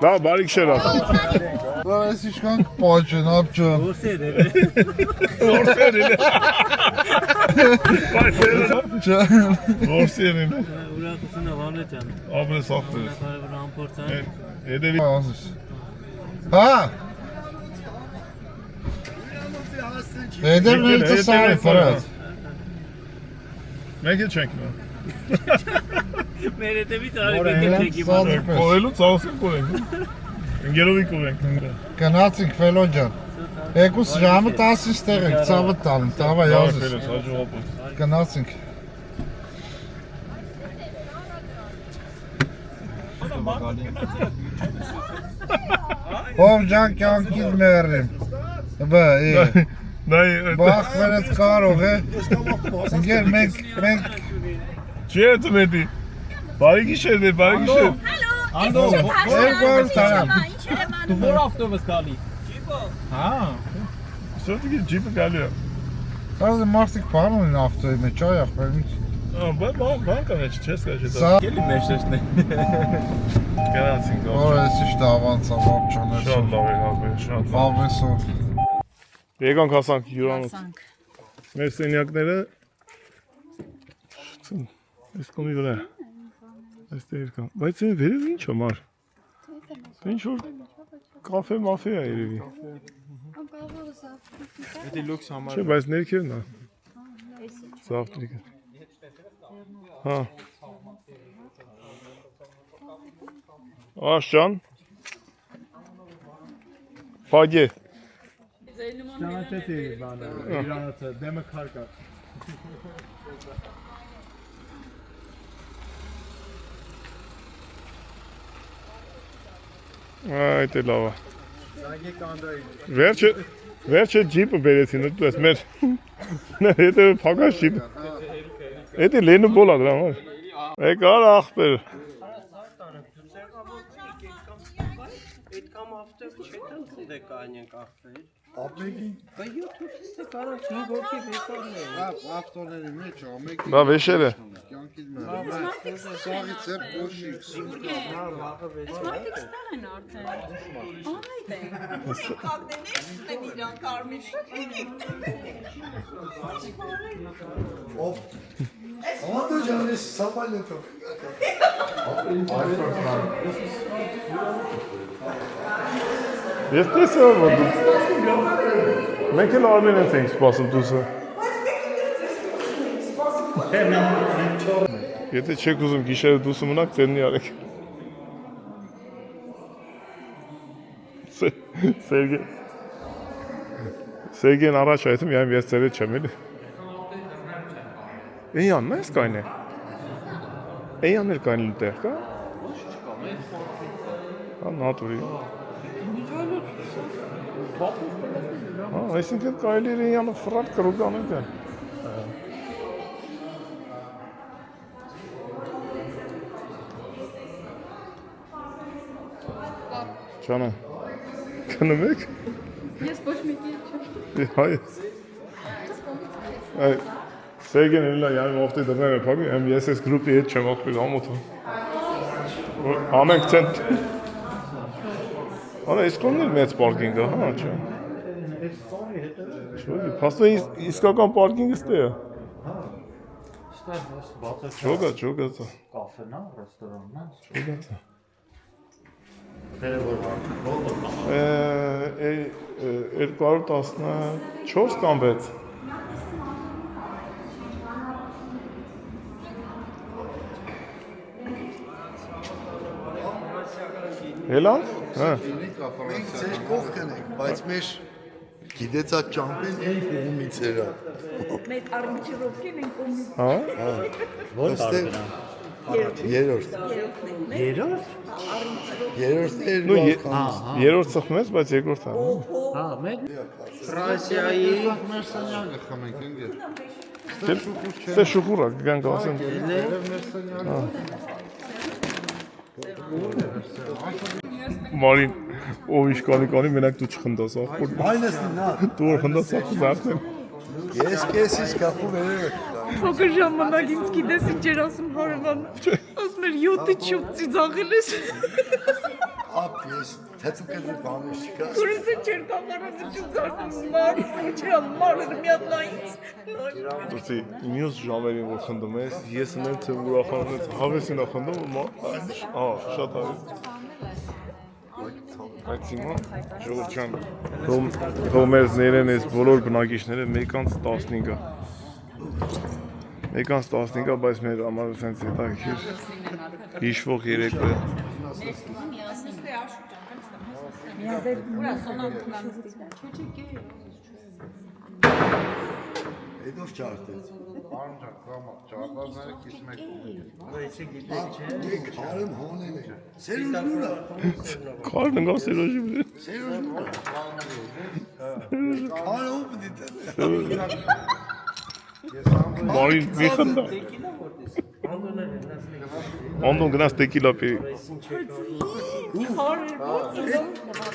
Da, barık şeref. Lan esişkan poğaça ne yapacaksın? Borsa yerine. Bak sen. Borsa yerine. Abi sahtırız. Edebi. Ha? Neden bir tasarruf Ferhat? Ne geçecek mi? Merete bir tane bekle çekeyim. Kolaylı sağ olsun kolaylı. Gelo kolaylı. Kanatsing veel hocam. Kus ramen taas sterk. Samen talen. Tava yazız. Kanatsing. Hocam kan gitmeyelim. Ba iyi. Nee, Bak ben het karo he. Gel mek. Cheers met die. Barık işe, barık işe. Hallo. Heel goed tamam. Du worauf du bist, Kali? Ha. Zat ik in jeep geliyor. Hadi martık pardon haftayı met çay yak ben. Ben kan het chest gelecek. Sağ. Gelin meşleşne. Garantie go. Orası işte avans ama çok İnşallah abi, inşallah. Abi so. Vegan kasank yuranut. Mesleğin yakları. Es kommt wieder her. Es der kan. Weil sen verir mi çamar? Ben şu kafe mafya erivi. Die Lux haben Şey weiß ne ki na. Saftlik. Ha. Aşcan. Fagi. Canateti bana. İranatı. Demek harika. Haydi lava. Verçe jeep beresini tu esmer. Ne ete faga jeep. Ete leni boladır ama. Ekar ahber. Da veşere. Aman da canım sabahleyin çok. Este se văd. Mekel oamenii things possible să. Եթե չեք ուզում գիշերը դուսը մնաք, ձերն արեք։ Սերգեն առաջ այդում յամ ես ձերը չեմ էլի։ Էյան, ես կայն է։ Էյան էլ կայն լուտեղ կա։ Հա, նատուրի։ Հա, այսինքն կարելի էր էյանը ֆրատ կրուկ անենք են։ Canım. Canım yok. Ես ոչ մեկի չեմ։ Hayır. Ay, Sergen illa yani hafta döner yapar. MBSS grubu hiç çamak bir amotu. Amen sen. Ana iskonlar met parking ha acha. Şöyle pasta iskakan parking istiyor. Çok az. Կաֆենա, ռեստորաննա։ Çok az. Երկար 14 կամ 6 Հելան? Հա։ Մենք ձեր կողքն ենք, բայց մեր գիտեցած ճամփին այն կողմից էրա։ Մեկ առնչիրովքին են կոմից։ Հա։ Ոստեղ երրորդ։ Երրորդն էր Ну, երրորդ ծխմեց, բայց երկրորդը։ Հա, մեկ Ֆրանսիայի Մեր սենյակը խմենք ընկեր։ Ստե շուխուրա գան գասեն։ Մարին ով իշկանի մենակ դու չխնդաս ախոր։ Այնս նա։ Դու որ խնդաս ախոր զարթեն։ Ես կեսից կախում երրորդ։ Փոքր ժամանակ ինձ գիտես ինչ էր ասում հարևան։ Ասում էր 7-ից 7 ծիծաղել ես։ Ապ թեթուկը բանես չկա։ Քուրսը չեր կամարանը չուզարնում մարդ, չրա մարդ միատնայից։ Դուրսի մյուս ժամերին որ խնդում ես, ես ունեմ թե ուրախանում ես հավեսին ախնդում ու շատ հավես։ Այդ հիմա ժողովուրդ ջան, թող մեր զներեն ես բոլոր բնակիչները 1:15-ը։ 1:15-ը, բայց մեր համար սենց հետաքրքիր հիշվող երեկո է։ Հետով չարտեց։ Անջան, կամա, ճարդազները քիչ մեկ ունի։ Մենք հարեմ հոնել ենք։ Սերուժ նուրա։ Քարն ընկա Սերոժի վրա։ Սերուժ նուրա։ Քարը ու պիտի Մարին մի խնդա։ Անդոն գնաց տեկիլա պի։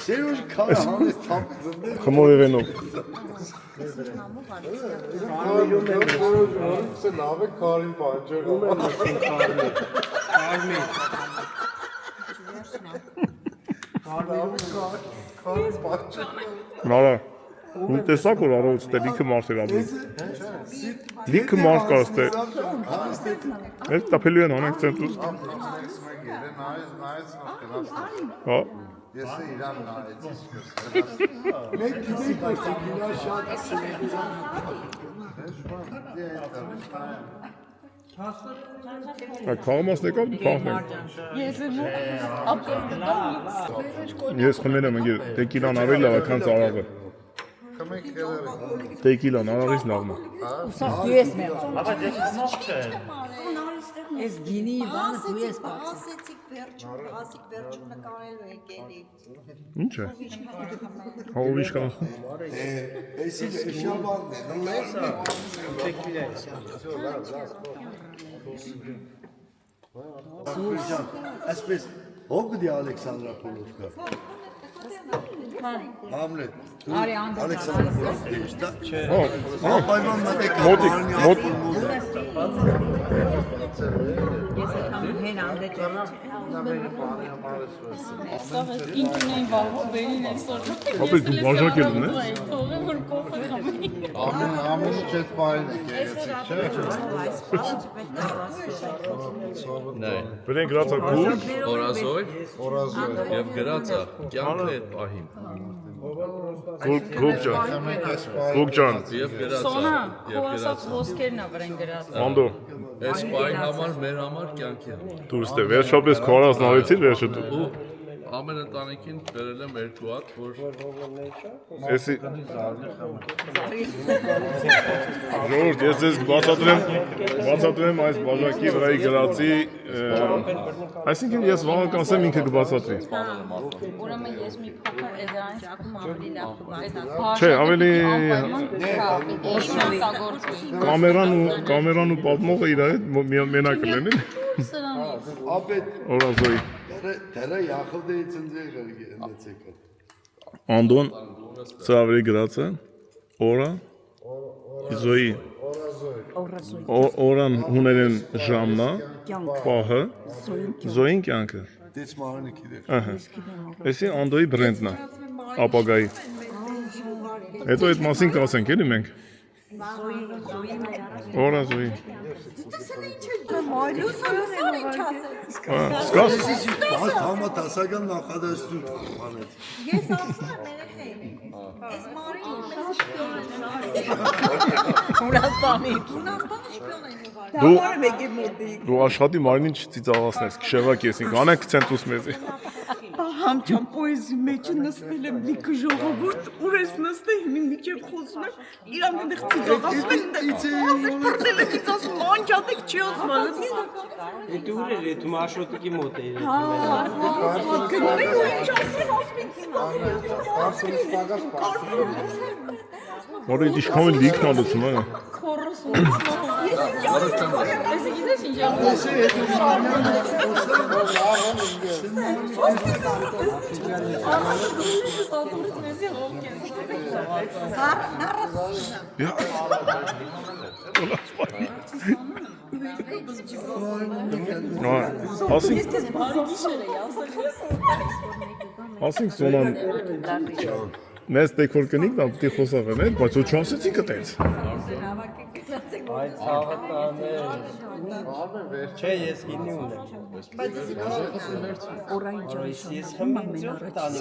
Սերուժ քարը հանես թափ զնդեր։ Խմորևենով։ Սա լավ է կարին պանջեր։ Նարա, ու տեսակ որ առողջ է լիքը մարդ էր ապրում։ Լիքը մարդ կա ստե։ Ես տապելու են անենք ցենտրուս։ Հա։ Ես իրան նայեցի Մենք գիտի բայց իրա շատ Կաղամաս նեկավ դու պահնենք։ Ես եմ ապկոտ Ես խմել եմ ընգեր տեկիլան ավելի լավ է, քան ծարավը։ Կմեք եղել Տեկիլան արարից լավն է։ Ես գինի բանը դու ես բացի։ Ասեցիք վերջում նկարելու եկելի։ Ինչ է։ Հա ուրիշ կան։ Էսի շաբանն է, նոյարն է։ Այսպես հոգդի Ալեքսանդրապոլովկա։ Համլետ։ Ալեքսանդրապոլովկա էստա։ Հա, պայման մտեք մարնի ապուլ Ես եկամ հեն անդեջ։ ինքն էին վաղով բերին այսօր։ Ապա դու բաժակել ունես։ Թողը որ կոֆե խմի։ ամեն չետ պային է կերեցիկ, չէ։ Բրեն գրացա գուր։ Օրազոյ Օրազոյ։ եւ գրածա կյանքը այդ պահին Գուկ ջան։ Մենք ես պային։ Գուկ ջան։ եւ գրածա Սոնա, եւ քո ասած գրածա ոսկերն ա վրան գրած։ Անդո, այս պահի համար մեր համար կյանքի դուրս դե վերջապես քո արած նավեցիր վերջը դու։ ու ամեն ընտանիքին բերել եմ երկու հատ որ Էսի Ժողովուրդ, ես ձեզ բացատրեմ այս բաժակի վրայի գրածի այսինքն ես վաղը կանսեմ ինքը կբացատրի Ուրեմն ես մի փոքր էդրանից ակում ավելի լավ կբացատրեմ։ Չէ, ավելի կամերան ու պատմողը իր հետ մենակ կլենին ապետ Օրազոյի դերը յախլդեի ծնձեր գնացեք։ Անդոն ծավերի գրածը Օրա Զոյի Օրան հուներեն ժամնա պահը Զոյին կյանքը Դից մարանը գիտեք։ Ահա Էսի Անդոյի բրենդն է ապագայի Հետո այդ մասին կասենք էլի մենք Օրա Զոյի Բայց համատասական նախադասություն բանեց։ Ես ասում եմ երեխեին։ Ես մարին Հունաստանի շպիոն են ուղարկել։ Դու աշխատի մարմին չծիծաղացնես, կշեղակ եսինք, անենք ցենտրուս մեզի Համչան պոեզի մեջ նստել եմ լիքը ժողովուրդ, ուր ես նստել, մինչև խոսում եմ, իրան այնտեղ ծիծաղացում են, ասեք պրտել եմ ինձ ասում, անջատեք չի ասում, Դու ուր էր դու մարշրուտիկի մոտ էիր։ գնում են ու ինչ ասում, ասում են Որը իշխան են լիքն ալուցում, է քորս ու ես գիտես ինչ Ասենք Սոնան մեզ դեկոր կնիկ նա պիտի խոսավ եմ, բայց ոչ չասեցի կտենց։ Այդ ցավը տանը։ Չէ, ես գինի ունեմ։ Ես խմեցի տանը։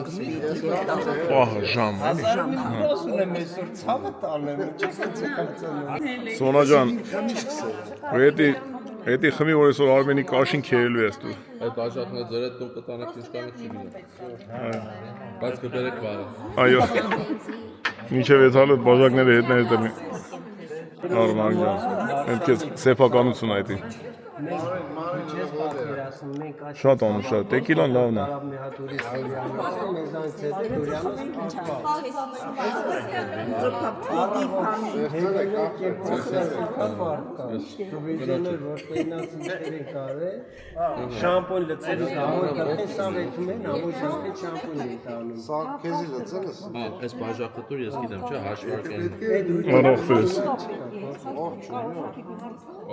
Պահը ժամ։ Ասում եմ այսօր ցավը տանը, չստացի կապցանը։ Սոնա ջան, Էդի խմի որ այսօր Արմենի կաշին քերելու ես դու։ Այդ բաժակները ձեր հետ տուն կտանեք ինչ կանեք չգիտեմ։ Բայց կբերեք վարը։ Այո։ Մինչև եթալը բաժակները հետները դրնի։ Արման ջան, այնքես սեփականություն այդի։ Շատ անուշատ, տեկիլան լավն է։ Շամպուն լցելու համար կապեսան եկում են, ամոյ շամպուն է տանում։ Սա քեզի լծելս։ Այս բաժակը դուր ես գիտեմ, չէ, հաշվարկեն։ Անողպես։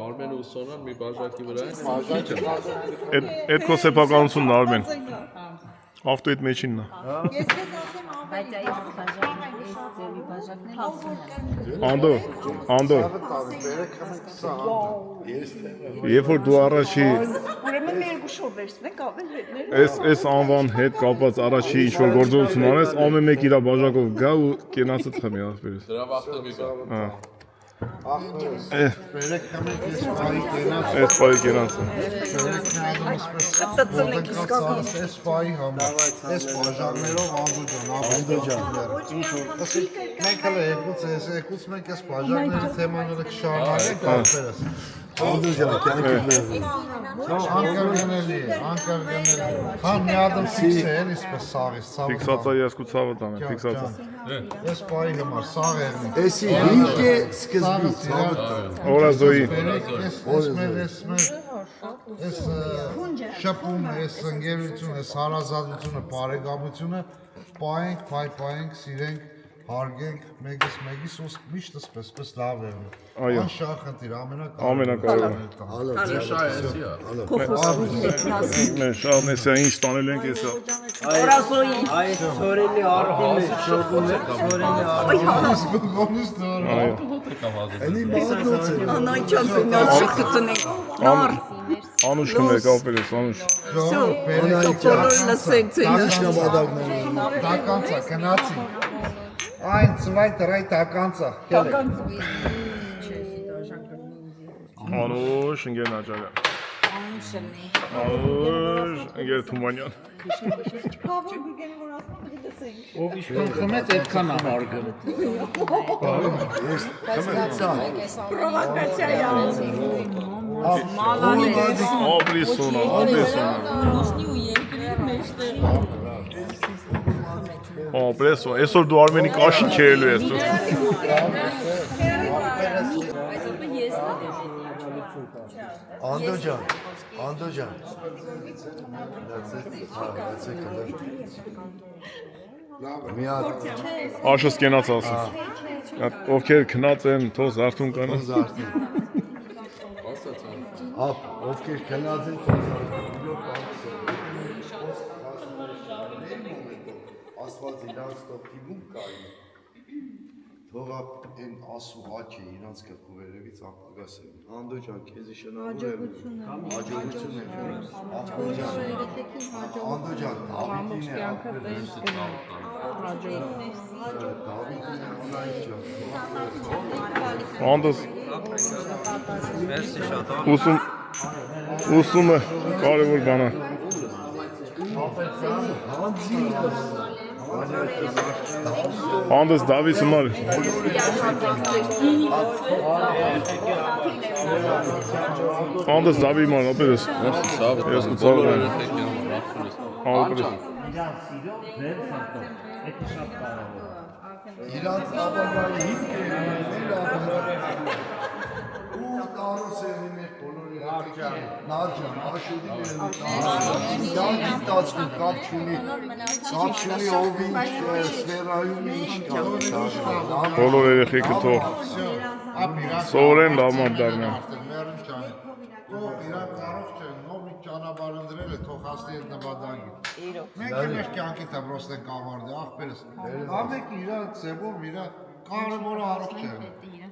Արմեն ու Սոնան մի բաժակի վրա են։ Այդ քո սեփականությունն Արմեն։ Ավտոյիդ մեջինն է։ Ես քեզ ասեմ Բայց այս բաժակները ասում են։ Անդո։ Երբ որ դու առաջի Ուրեմն մի երկու շոր վերցնենք, ավել հետներ։ Այս անվան հետ կապված առաջի ինչ-որ գործողություն անես, ամեն մեկ իր բաժակով գա ու կենացդ խմի ախպերս։ Դրա վախտը մի գա։ Բերեք խմեք ես պայի կենաց։ Այս պայի կենացը։ Բերեք նայադում իսպես ես պայի համար, ես բաժակներով Անդո ջան, մենք հələ եկուց մենք ես բաժակների թեմաները կշարունակենք ախպերս։ Անդո ջան, կյանքը Անկարգանելի է, անկարգանելի։ Հա մի ադմ ֆիքս է, էլ իսպես սաղից, ցավը։ Ֆիքսացա ես ու ցավը տանը, ֆիքսացա։ Ես պայի համար սաղ եղնի։ Էսի հինգե սկզբից Օրազոյի։ Ես շփում, ես ընկերություն, ես հարազատությունը, բարեկամությունը պայենք, սիրենք, հարգենք, մեկիս ու միշտ սպես լավ եղնի։ Այո։ Անշահ խնդիր, Ամենակարևորը։ Մենք շահն էսա ինչ տանել ենք էսա։ Այս ծորենի արդին է, շոկում է, ծորենի Այո։ Էնի մատոց է։ Անայ չամպինալ շիքտնենք։ Նար։ Անուշ կմեք ապերես, անուշ։ Բոլոր լսեք ձեզ։ Տականցա, կնացի։ Այն ծվայտը ռայ տականցա։ Անուշ, ընգեր նաջարը։ Անուշ, ընգեր Թումանյան։ Կավոր գուգեն որ ասում եմ դեսենք։ Ով իշքան խմեց, այդքան է հարգը։ Պրովոկացիա է։ Ապրիսոնա։ Մոսնի ու երկրի մեջտեղ։ Ապրեսո, այսօր դու Արմենի կաշին քերելու ես դու։ Բայց ապա ես Անդո ջան։ Մի հատ Աշս կենաց ասես։ Ովքեր քնած են, թող զարթուն կանը։ ովքեր քնած են Աստված իրանց տոպտիվում կային, թողա են ասու աչի իրանց կրկու վերևից ապագաս են, Անդո ջան, կեզի շնորհում եմ, հաջողություն եմ, Անդո ջան, Դավիթին է Անդոս ուսում է կարևոր բան է։ Անդոս Դավիթ սմար։ Անդոս Դավիթ ման ապերես։ Ես կցավ եմ։ Ապերես։ իրանց ապագայի հիմք է ու տարոս է մեր բոլորի Նաջան, աշուդիները դա դիտացնում, կապ չունի ով ինչ սվերայում ինչ կա Բոլոր երեխեքը թող սովորեն լավ ման դառնան։ Իրանք կարող չեն, նոր մի ճանապարհ ընտրել է, թող հասնի այդ նվադագին։ Մենք մեր կյանքի դպրոցն ենք ավարտել, աղբերս։ Ամենը իր ձևով իր կարևորը առողջ է։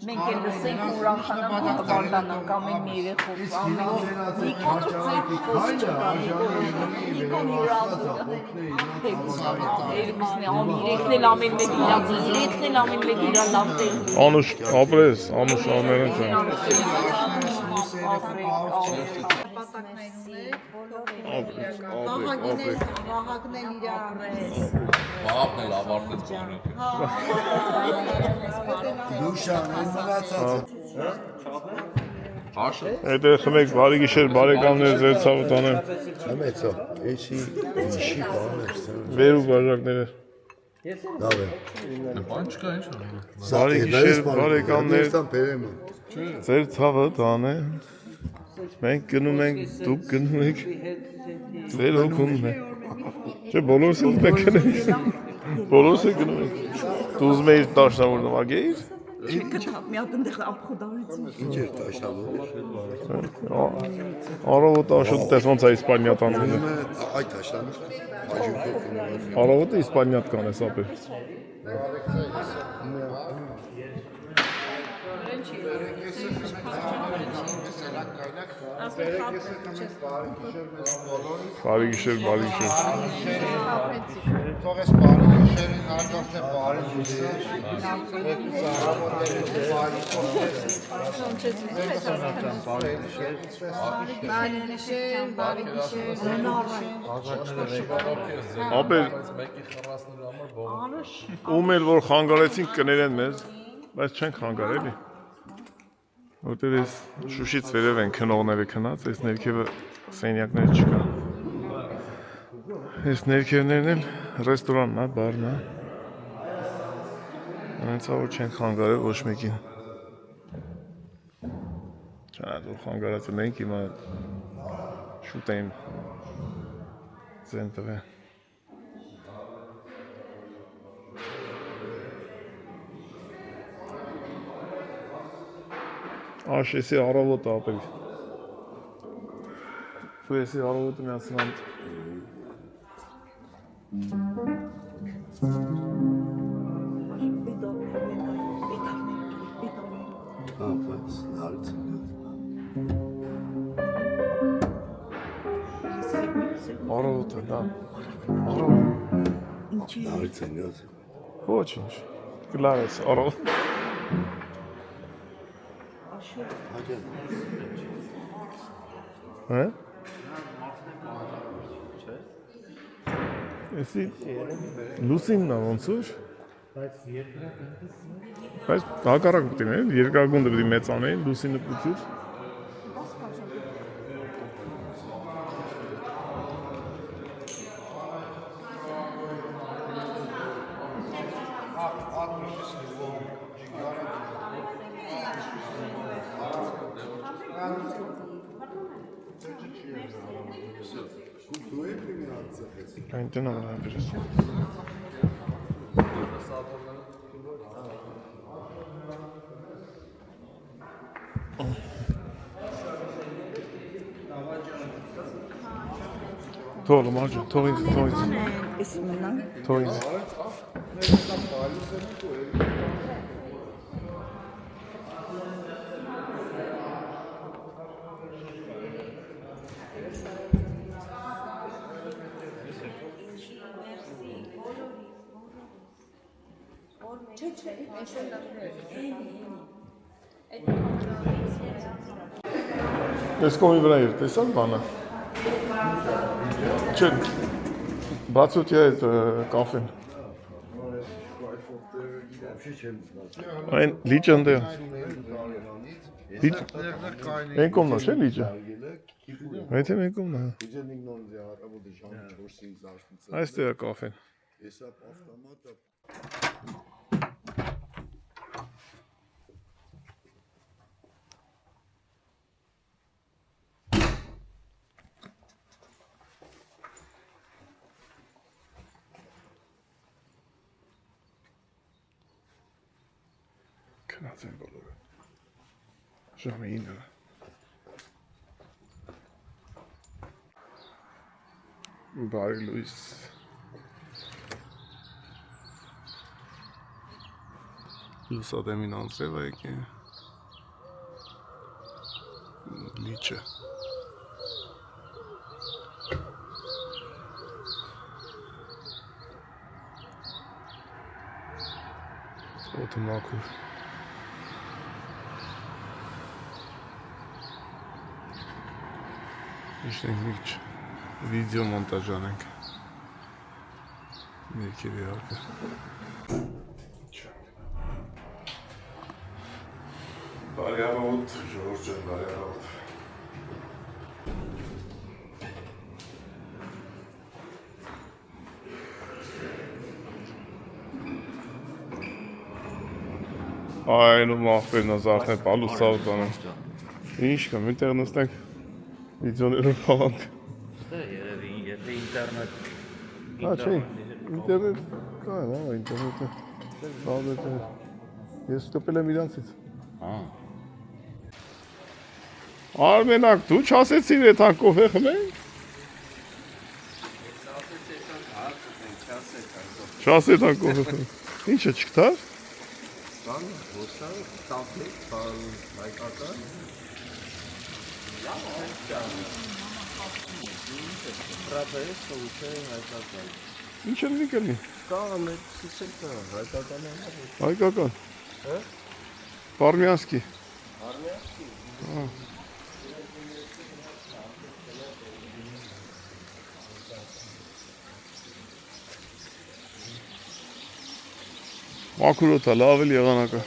Մենք էլ լսենք ուրախանանք ավարտանանք ամեն մի երեխով, ամեն մի Անուշ, ապրես, Անուշ ամենը ջան։ Վահագնեն իրար Բաղն էլ ավարտեց բանը։ Լուշան, այն մնացած։ Հաշը։ Այդ է խմեք բարի գիշեր, բարեկամներ ձեր ցավը տանեմ։ Համեցա, էսի ինչի բան է։ Վերու բաժակները։ Լավ է։ Բան չկա ինչ անում։ Բարի գիշեր, բարեկամներ, բերեմ։ ձեր ցավը տանեմ։ Մենք գնում ենք, դուք գնում եք։ Ձեր հոգում է։ Չէ, բոլորս էլ մենք գնենք։ Բոլորս էլ գնում ենք։ Դու ուզում ես տաշնավոր նվագեիր։ Մի հատ ընդեղ ապխոդարություն։ Ինչ է տաշնավոր։ Առավոտ աշոտ տես ոնց է Իսպանիա տանում։ Այդ տաշնավոր։ Առավոտը Իսպանիա կանես ապեր։ Բարի գիշեր, բարի գիշեր։ Թող էս բարի գիշերին հաջորդ է բարի գիշեր։ Ապեր ում էլ որ խանգարեցինք կներեն մեզ, բայց չենք խանգար էլի։ Որտեղ ես Շուշից վերև են քնողները քնած, այս ներքևը սենյակներ չկա։ Այս ներքևներն էլ ռեստորանն է, բարն է։ Հենց որ չենք խանգարել ոչ մեկին։ Չա, որ խանգարացել ենք հիմա շուտ էին ձեն տվել։ Աշ, եսի առավոտ ապել։ Ու եսի առավոտը միացնամ։ Ապած, նարդ։ Առավոտը, դա։ Առավոտ։ Նարդ են յոտ։ Ոչինչ։ Կլար ես, առավոտ։ Հա? Եսի լուսինն է ոնց որ։ Բայց հակառակ պետք է երկրագունդը պետք է մեծանեի, լուսինը փոքր։ Այնտեղ նա վերես։ Թող մարջը, թող ինձ։ Էսի մնան։ Թող ինձ։ Ես կոմի վրա էր, տեսան բանը։ Չէ, բացուտի այդ կաֆեն։ Այն լիճը ընդ է։ Են կոմն է, չէ լիճը։ Այդ է են կոմն է։ Այստեղ է կաֆեն։ Քնած են բոլորը։ Ժամը 9-ը։ Բարի լույս։ Լուսադեմին անձրև է եկի։ Լիճը։ Օդը մաքուր։ Իշտենք մի քիչ վիդեո մոնտաժ անենք։ Ներքև իհարկե։ Բարի առավոտ, Ժորժ ջան, բարի առավոտ։ Այն ու մախվերն ազ արդեն պալուսավ տանեմ։ Ինչ կամ, ինտեղ նստենք վիդեոներով խալանք։ Երևի, եթե ինտերնետ Չէ, ինտերնետ կան, ինտերնետը բավարար է։ Ես կպել եմ իրանցից։ Արմենակ, դու չասեցիր էդ անկով է խմենք։ Չասեց անկով է խմենք։ Ինչը չկտար։ Բան, ոսան, տապեք, բան, հայկական։ Ռաբես, ուշե, հայկական։ Ինչ է լինի կլնի։ Կա, մեր սիսել կա, հայկական է։ Հայկական։ Պարմյանսկի։ Արմյանսկի։ Մաքուրոտ է, լավ էլ եղանակը։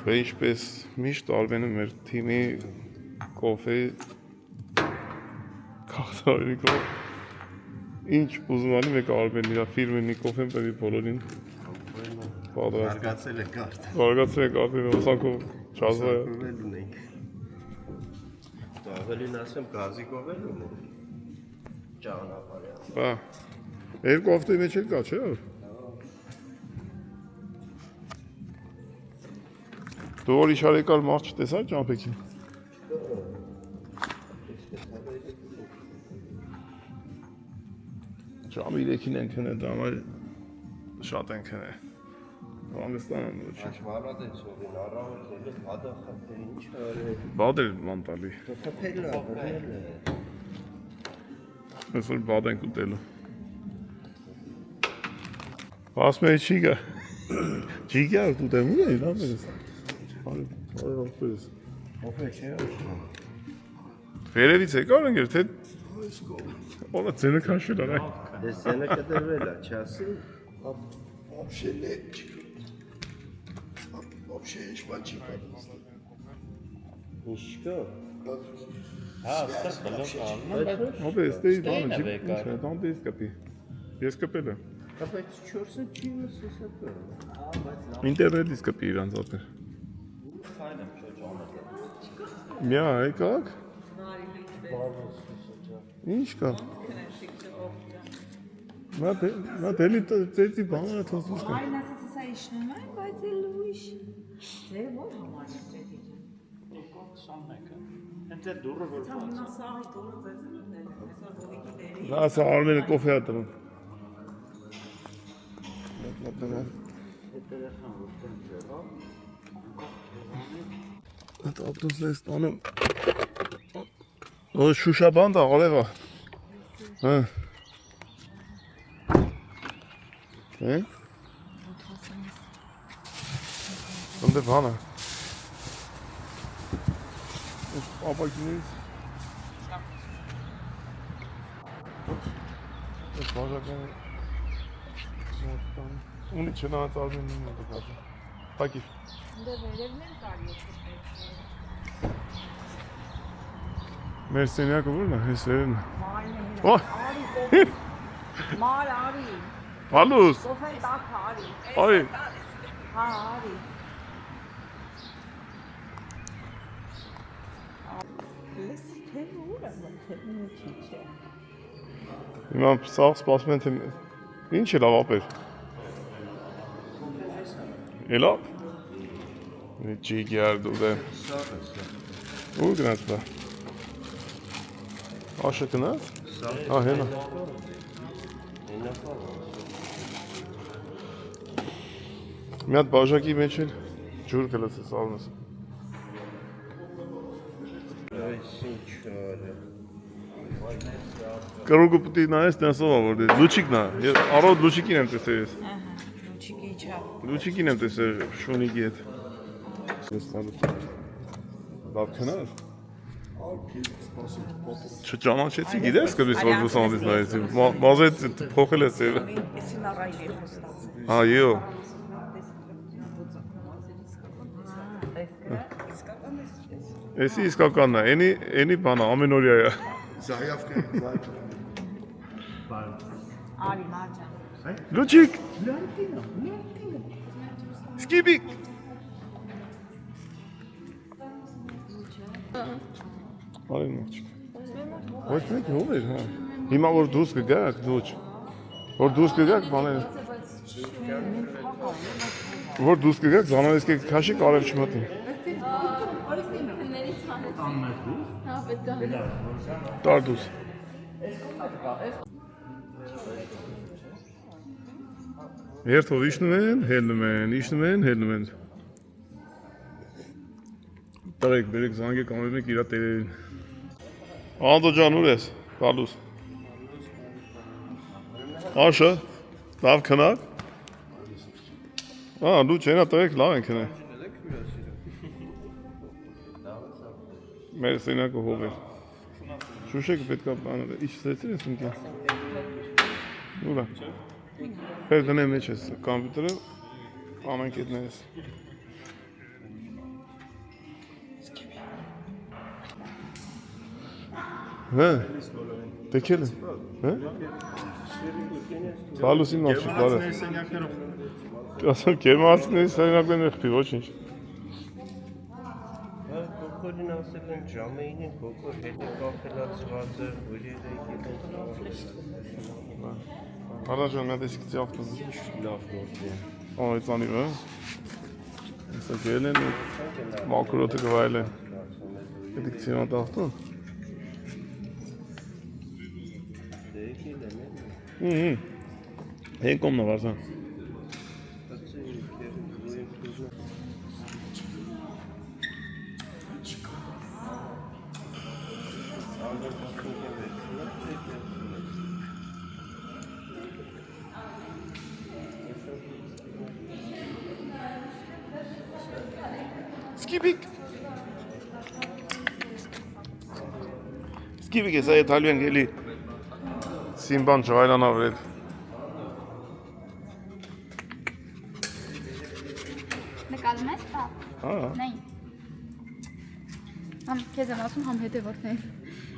Ve ինչպես միշտ Արմենը մեր թիմի կոֆե քաղաքավարիկով ինչ ուզում անի մեկ Արմենն իր ֆիրմենի կոֆեն պետք է բոլորին պատրաստ։ Զարգացել է կարդ։ Զարգացել է կարդը հոսանքով չազվա է։ Վել ունենք։ Ավելին ասեմ գազիկով էլ ունենք։ Ճանապարհը։ Բա, երկու հաղթի մեջ էլ կա, չէ՞։ Դու որ իշար եկալ մարդ չտեսար ճամպեքին։ Ճամ 3-ին ենք հնե, դա համար շատ ենք հնե։ Հանգստան եմ ոչ։ Աշխարհատ է ծովին առավոտը հադախը ինչ արել։ Բադ էր ման տալի։ Խփել է, բռնել է։ Այսօր բադ ենք ուտելու։ Ասում է չի գա։ Չի գա ուտեմ ու է, լավ է։ Արի ոնց Ո՞վ է չէ։ Վերևից եկար ընկեր, թե Օլա ցենը քաշել արա։ Դες ցենը կդրվել է, չասի։ Вообще нет. Вообще ինչ բան չի պատասխան։ Ինչ կա։ Հա, ստեղ բլոկ ալնում։ Ո՞վ է, ստեի բանը չի, ինչ է, դանդե ես կպի։ Ես կպել եմ։ Բայց 4-ը չի մսիսակը։ Ինտերնետից կպի իրանց ապեր։ Միա, եկակ։ Ինչ կա։ Նա դելի ծեցի բանը թոսուս կա։ Այն ասացի սա իշնում է, բայց էլ ուրիշ։ Ձեր ո՞ր համար է ծեցի ջան։ Ընդ դուրը որ Նա սաղի դուրը ծեցին է, այսօր ողիկի դերի։ Նա սա Արմենը կոֆե ա տնում։ Այդ ապտոսն է ստանում։ Ո շուշաբանդ ա, ալևա։ Հա։ Հե՞։ Ոնց բանը։ Ապակիներից։ Այս բաժակը ունի չնայած Արմենին է դեպի։ Պակի։ Դե վերևն էլ կարի է։ Մեր սենյակը ո՞րն է, հես վերևն է։ Մարն է։ Արի կոֆե։ Մար արի։ Պալուս։ Կոֆեն տակ արի։ Արի։ Հա, արի։ Հիմա սաղ սպասում են, թե ինչ է լավ ապեր։ Էլավ։ Չի գյարդ ու դե։ Ուր գնաց բա։ Աշը գնաց։ Հենա։ Մի հատ բաժակի մեջ էլ ջուր կլացես արնես։ Կրոգը պտի նայես տենսով ավորդես, լուչիկն է, առոդ լուչիկին եմ տեսել ես։ Լուչիկի չա։ Լուչիկին եմ տեսել շունիկի հետ։ Լավ քնար։ Չճանաչեցի, գիտես կրիս որ լուսամատից նայեցի, մազեց փոխել ես ծերը։ Իսին առայլ է խոստացել։ Այո։ Էսի իսկականն է, էնի բանա, ամենօրյա է։ Զայավկա։ Արի մարջան։ Լուչիկ։ Սկիբիկ։ Արի մոչիկ։ Ոչ մեկ հով էր, հա։ Հիմա որ դուրս կգաք, դուչ։ Որ դուրս կգաք, բաներ։ Որ դուրս կգաք, զանարես կեք քաշի կարև չմտնի։ Տար դուս։ Երթով իշնում են, հելնում են։ Տարեք, բերեք զանգեք ամեն մեկ իրա տերերին։ Անդո ջան ուր ես, գալուս։ Աշը, լավ քնակ։ Դու չենա տղեք լավ են քնե։ Մեր սենակը հով էր։ Շուշեկը պետք է բանել է, ինչ սեցիր ես ունկեն։ Ուրա։ Պեր դնեմ մեջ ես, կամպյուտերը, ամենք ետնե ես։ Հա, տեքել եմ, հա։ Բալուսին մաղջիկ, բարև։ Ասեմ, կերմացքների սարինակներ նեղպի, ոչ ինչ։ Կոկորին ասել են ժամեին են, կոկոր հետը կապելացված է, որ երեկ են Առաջան մի հատ էսի կծի ավտոզ։ լավ գործի է։ Այծանի վը։ Իսա գել են ու մակրոտը գվայել են։ Հետի կծի հատ ավտո։ Հեն կոմնա վարզան։ Սկիբիկ ես այդ հալու են գելի Սիմբան չղայլանա վրեդ։ Նկալում ես պա։ Նային։ Համ քեզ եմ ասում, համ հետևորդներին։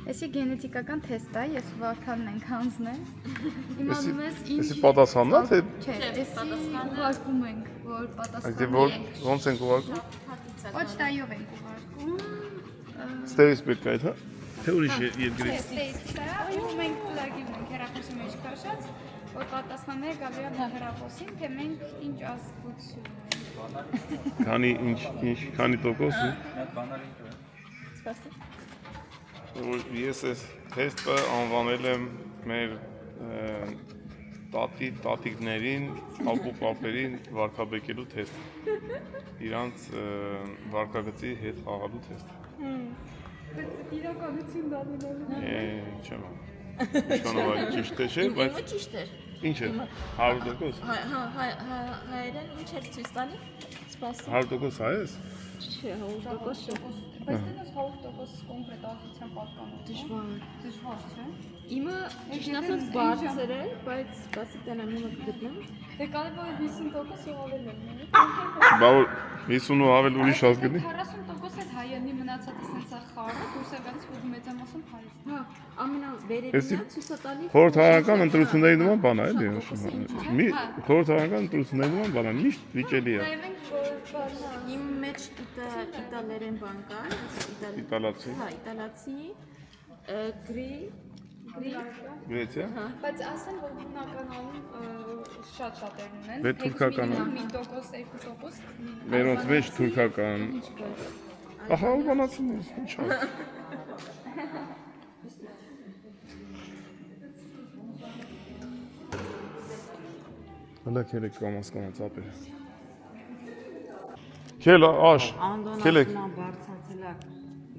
Էսի գենետիկական թեստ է, ես ու Վարդանն ենք հանձնել։ Իմանում ես ինչ։ Էսի պատասխանն է, թե։ Չէ, էսի ուղարկում ենք, որ պատասխանում ենք։ Ոնց ենք ուղարկում։ Ոչ տայով ենք ուղարկում։ Ստերից պետք է այդ, հա։ Թե ուրիշ երկրի։ Ստեյսը, ու մենք ծրագիր ունենք հեռախոսի մեջ քաշած, որ պատասխանները գալու են հեռախոսին, թե մենք ինչ ազգություն ենք։ Քանի տոկոս։ Սպասի։ Ես այս թեստը անվանել եմ մեր տատիկներին, ապուպապերին վարքաբեկելու թեստ։ Իրանց վարքագծի հետ խաղալու թեստ։ Բայց իրականություն դադինելու։ Չեմ Իշխանովայ ճիշտ է չէ, բայց ճիշտ էր։ ինչ է, 100%։ Հայերեն ինչ էր ցույց տալի։ Սպասի։ 100% հայ ես։ Չէ, 100% չէ։ Բայց դες 100% կոնկրետ ազգության պատկանող։ Դժվար չէ։ Իմը ճիշտ ասած բարձր է, բայց սպասի տենամ իմը կգտնեմ։ Դե կարելի է 50% ու ավել լինի։ Բա 50-ու ավել ուրիշ ազգ գտնի։ 40% այդ հայերենի մնացածը սենց է խառը, դուրսևից որ մեծամասն հայեր։ Հա, ամենավերևինը ցույց է տալի։ Խորհրդարանական ընտրությունների նման բան է, էլի։ Մի խորհրդարանական ընտրությունների նման բան է, միշտ վիճելի է։ Իմ մեջ իտալերեն բան կա, Իտալացի։ հա, իտալացի, Գրեցիա։ Բայց ասեն, որ հիմնականանում շատ-շատերն ունեն։ Դե թուրքականը։ 1%, 2%։ Մերոնց մեջ թուրքական։ Ահա ալբանացիներ, ինչ ա։ Հələ քերեք կամաց ապեր։ Քելա, աշ, քելեք։ բարձացել է,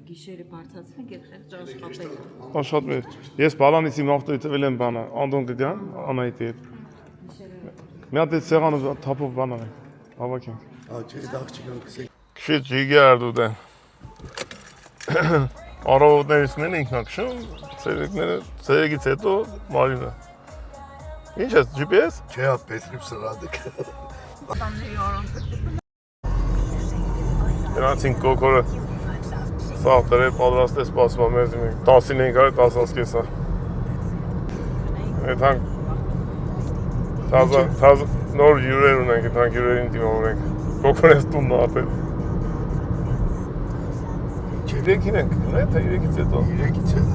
գիշերը բարձացել եք եղել աշխատել։ Շատ մեր։ Ես բալանից իմ ավտոյի տվել եմ բանը, Անդոն Գդյան, Անայիթի հետ։ Մի հատ այդ սեղանը թափով բանան ենք, հավաքենք։ Ջի դաղջիկան կսեք։ Քշի ջիգար դուտեն։ Առավոտներից մեն ինքնակշում, ցերեկից հետո մարինը։ Ինչ ես, GPS? Չէ, Պետրիպ սրադը։ Գնացինք կոկորը սաղ տրեր պատրաստ է սպասվա մեզ իմ 10-ին ենք արի 10-ած կեսա Այդ հանք թազը նոր յուրեր ունենք, այդ հանք յուրերին դիմավոր ենք կոկորն ես տունն ապել Իրեկին ենք, նե թե իրեկից հետո Իրեկից հետո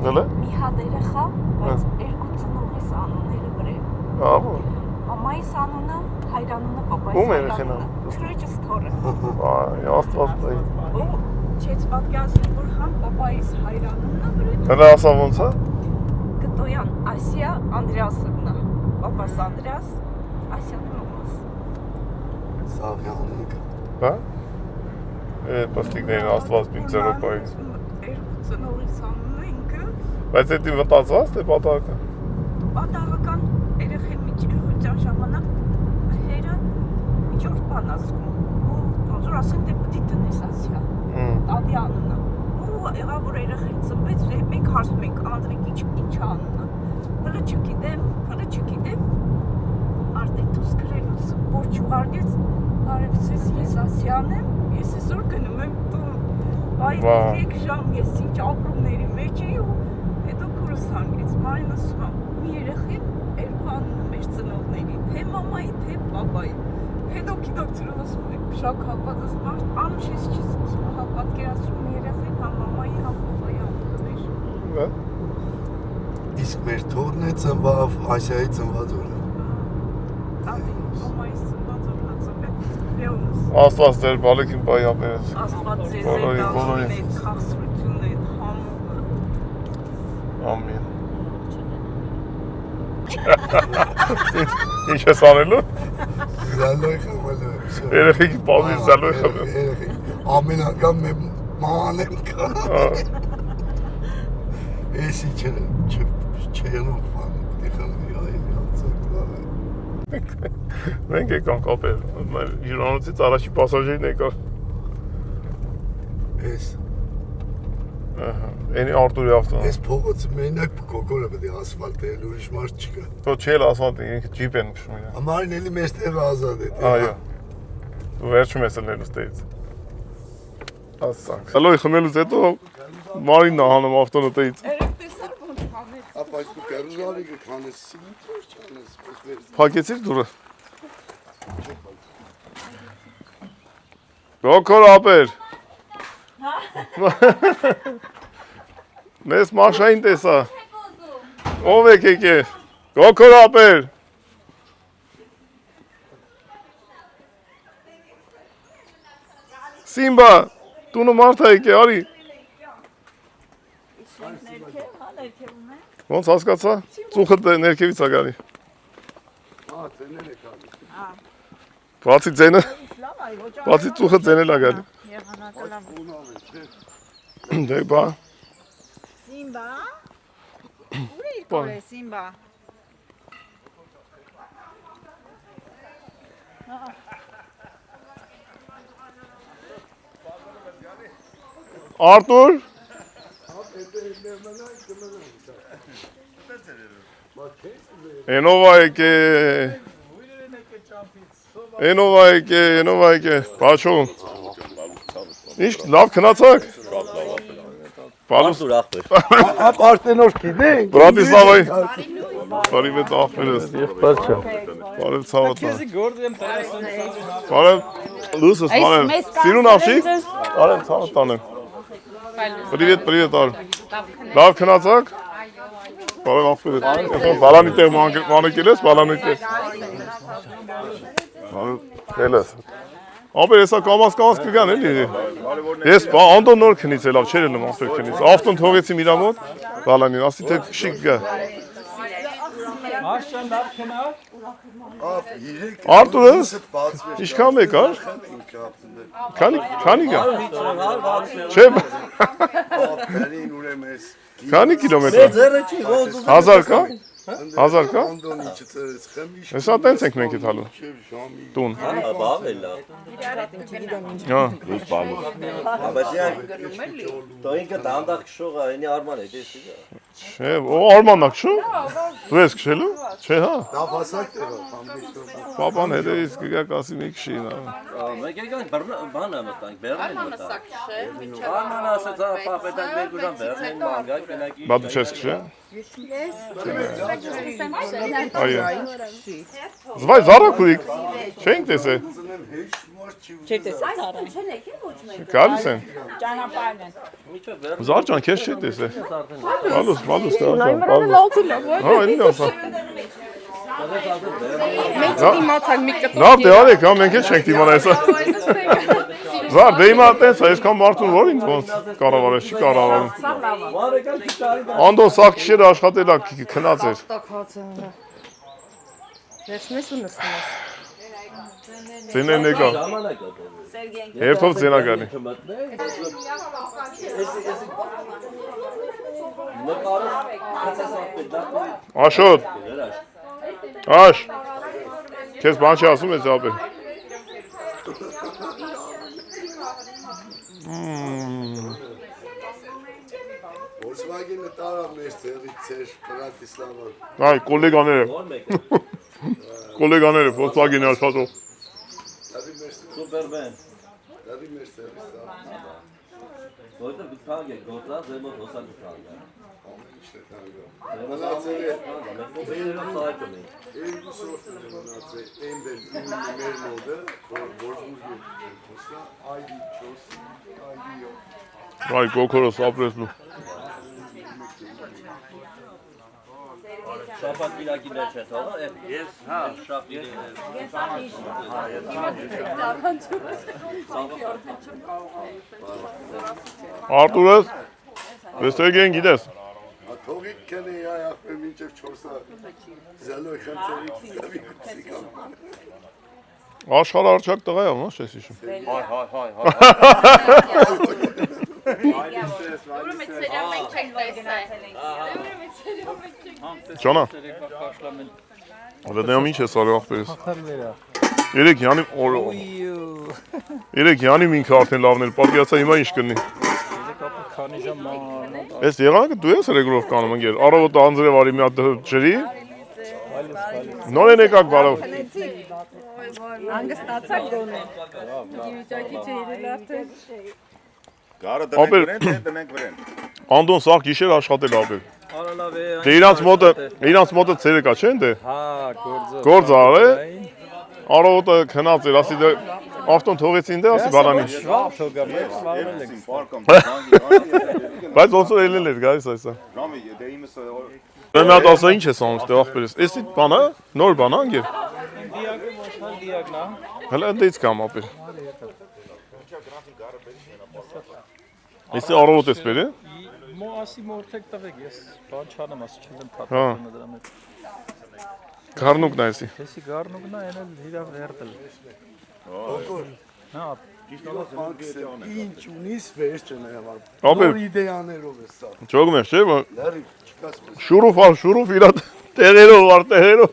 Նելը? Մի հատ երեխա, բայց երկու ծնողիս անունները վրեն։ Ահո։ Մամայիս անունը, հայրանունը, պապայիս Ում երեխեն է? Քրեջս թորը։ Այ, աստված տայի։ Ու չեց պատկերացնում, որ համ պապայիս հայրանունը վրեն։ Հələ ասա ոնց է? Կտոյան Ասիա Անդրեասովնա։ Պապաս Անդրեաս, Ասիան մամաս։ Սաղյանունը։ Հա? Պաստիկներին աստված բին ծերոպայից։ Երկու ծնողիս անունը ինքը։ Բայց էդի վտացված թե պատահական։ Պատահական երեխեն միջեղության ժամանակ հերը միջորդ բան ասում ու ոնց որ ասեն դե պիտի տնես ասիա տատի անունը ու եղավ որ երեխեն ծնվեց մենք հարցնում ենք Անդրիկ ինչ անունը հələ չգիտեմ արտետուս գրելուց որ չուղարկեց արևցես ես ասիան եմ ես այսօր գնում եմ տուն այ 3 ժամ ես ինչ ապրումների մեջ էի ու հետո քուրս հանգեց Մարին ասում է մի երեխին երկու անունը մեր ծնողների թե մամայի թե պապայի հետո դոկտորը ասում է շոկ հապած ասում անուշ ես չի ասում հա պատկերացնում երեխին հա մամայի հա պապայի անուններ Հա Իսկ մեր թորն է ծնված Ասիայի ծնված օրը Տատի մամայի ծնված օրն է ծնվել Լեոնս Աստված ձեր բալիկին բայ ապերես Աստված ձեզ այդ քաղցրությունը այդ համումը Ամին Ինչ ես անելու? Զալոյ խավալը Երեխիք բազի զալոյ խավը Ամեն անգամ մեմ ման եմ կա Էսի չենով բան դիխանվի այլ Մենք եկանք ապեր հյուրանոցից առաջի պասաժերին եկար Էս Էնի Արտուրի ավտոն Էս փողոցը մենակ կոկորը պետք է ասֆալտ է, ուրիշ մարդ չկա Թո չել ասfalt է, ինքը ջիպ են քշում իրան Ամարին էլի մեզ տեղը ազատ է Այո Դու վերջում ես ելնելու ստեից Ասանք Հալոյ խմելուց հետո Մարինն է հանում ավտոնը տեից Ապա այս դու կերուզարի կքանես, ինչ չանես Փակեցիր դուրը Գոքոր ապեր Մեզ մաշային տեսա Ով եք եկե Գոքոր ապեր Սիմբա Տունը մարդ է եկե արի Ոնց հասկացա Ծուխը ներքևից է գալի Բացի ձենը Բացի ծուխը ձենել է գալի Դե բա Սիմբա Ուր իր կոր է Սիմբա Արտուր Ենովա եկե Ենովա եկե Բաչո Ինչ լավ քնացաք Արտուր ախպեր Արտենոր կինենք Բրատիսլավայի Բարի մեծ ախպերս Բարև ցավոտ Բարև լուսս բարև Սիրուն աղջիկ Բարև ցավոտ տանեմ Привет, привет, Ար։ Լավ քնացաք։ Բարև ախպեր։ Բալանի տեղ մանեկել ես, բալանի տեղ։ Էլես։ Ապեր հեսա կամաս կգան էլի։ Ես անդոն նոր քնից է լավ չեր ելնում ախպեր քնից։ Ավտոն թողեցի իրա մոտ, բալանին, ասի թե շիկ գա։ Արտուրս, ինչքան մեկ ար։ Քանի գա։ Չէ։ Քանի կիլոմետր։ 1000 կա։ 1000 կա։ Հեսա տենց ենք մենք եթալու։ Տուն։ Բավելա։ Հա։ Դա ինքը դանդաղ քշողա, այնի արման է, դեսի։ Չէ, արմանակ շո։ Դու ես քշելու։ Չէ, հա։ Լավ հասակ դեռ Պապան հետ էս կգա կասի մի քշի նա։ Մեկ եկան բանը մտանք, Բեռլին մտանք։ Բանան ասած պապետան մեր գուժան Բեռլին մանգա կնակի։ Բա դու չես քշե։ Այո։ Զվայ զարակուրիկ։ Չենք տեսե։ Չէ՞ տեսա արան։ Չեն եկել ոչ մեկ։ Գալիս են։ Ճանապարհն են։ Զար ջան, քեզ չի տեսե։ Բալուս, Նայ Հա, էլի ասա։ Մենք դիմացանք մի կտոր։ Լավ դե արեք, հա մենք էլ չենք դիմանա հեսա։ Զար դե հիմա տես, այսքան մարդուն որ ինձ ոնց կառավարել, չի կառավարում։ Անդոն սաղ քիշերը աշխատել է քնած էր։ Վերցնես ու նստես։ Ձեներն եկա։ Երբով ձենագանի։ Աշոտ։ Աշ։ Քեզ բան չի ասում ես ապեր։ Volkswagen-ը տարավ մեր ցեղից Բրատիսլավա։ Այ կոլեգաները։ Կոլեգաները Volkswagen-ի աշխատող։ Սուպերմեն։ Դադի մեր ցեղից։ Որտե բիթանգ է գործա, դեմոտ հոսա բիթանգ է։ Մնացել է Դերերով սայքում է։ երկու սորտն է մնացել էմբել մեր մոդը, որ հոսա ID 4, ID Այ կոքորոս ապրեսնու։ Շապատ գիրակի մեջ է թողա, ես հա շապ Արտուրս, վստեղ են գիտես։ Թողիկ կենե այ ախպեր մինչև 4-ը զալոյ խնդրի գավի կուսի կամ։ Աշխարհ արչակ տղա է, ո՞նց ես հիշում։ Ջանա։ Ադեմ ինչ է սարի ախպերս։ Երեք յանի Երեք յանի ինքը արդեն լավն էր, պատկերացա հիմա ինչ կնի։ Ես եղանակը դու ես ռեգլով կանում ընկեր, առավոտը անձրև արի մի հատ ջրի, նոր են եկակ բարով։ Հանգստացակ գոնե։ Դիվիճակի չէր լավը։ Կարը դնենք վրեն։ Անդոն սաղ գիշեր աշխատել ապեր։ Արա լավ է։ Դե իրանց մոտը ցերը կա չէ՞ դե։ Հա, գործը։ Գործ արե։ Առավոտը քնած էր, ասի դե ավտոն թողեցին դե, ասի բանանի։ Շվապ թողա, մենք սլավել ենք։ Բայց ոնց որ ելել էր գալիս այսա։ Ռամի, դե իմս Մի հատ ասա ինչ ես անում ստե ախպերս։ Էսի բանա, նոր բանա անգեր։ Դիագը ոչխան դիագն է։ Հələ ընդից կամ ապեր։ Էսի առավոտ ես բերե։ Ասի մորթեք տվեք, ես բան չանեմ, ասի չեմ Հա։ պատմում դրա մեջ։ Գառնուկն է էսի։ Էսի գառնուկն է, այն էլ իրավ վերտել։ Հա, Ինչ ունիս վերջ չնայավար։ Ապեր։ Նոր իդեաներով է սա։ Ճոգում ես չէ՞, Լարի, չկաս մեզ։ շուրուֆ իրա տեղերով, արտեղերով։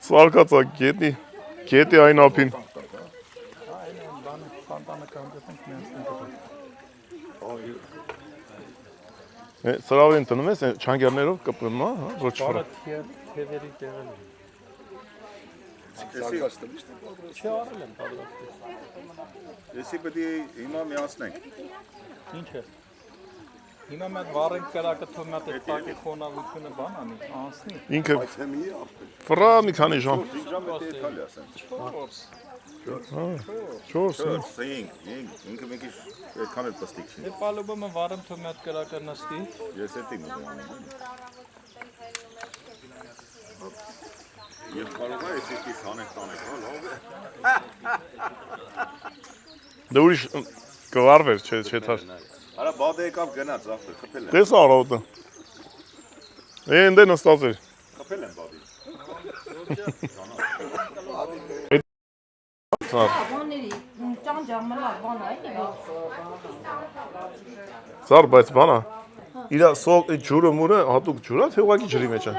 Սարկած է գետի այն ափին։ Սրավին տնում ես, չանգերներով կպրնում, հա, ոչ վրա։ թևերի տեղել։ Չի արել եմ պատրաստել։ Եսի պետք է հիմա միացնենք։ Ինչ է։ Հիմա մենք վառենք կրակը թող մատ այդ փակի խոնավությունը բան անի, անցնի։ Ինքը ֆրա մի քանի ժամ։ 4 Saying, ինքը մի քիչ այդքան էլ պստիկ չի։ Դե պալուբը վառեմ թող մատ կրակը նստի։ Ես էդի մտնում եմ։ Ես կարող եմ էսի սանեք, հա, լավ է։ Դե ուրիշ կվարվեր, չէ թար։ Արա բադը եկավ գնաց, ախր, խփել են։ Տես արոտը։ Էն դե նստած էր։ Խփել են բադի։ Բաների ճանճամլա բան է, Սար, բայց բանա։ Իրա սոկ ջուրը մուրը հատուկ ջուր է, թե ուղղակի ջրի մեջ է։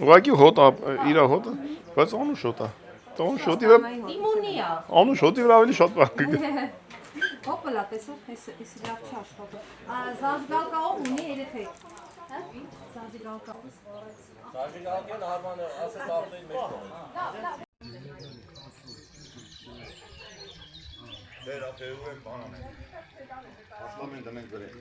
Ուղղակի հոտ է, իրա հոտը, բայց անուշ հոտ է։ Տոն շոտի վրա։ Իմունի է։ Անուշ հոտի վրա ավելի շատ բան կգա։ Հոպլա տեսա, էս լավ չի աշխատում։ Զազգալկաով ունի երեխեք։ Հա? Զազգալկաով։ Զաժիգալկեն արմանը ասել աղբերի մեջ կողմ։ Դեր ապերու են բանան են։ Ասլամ են դնենք վրեն։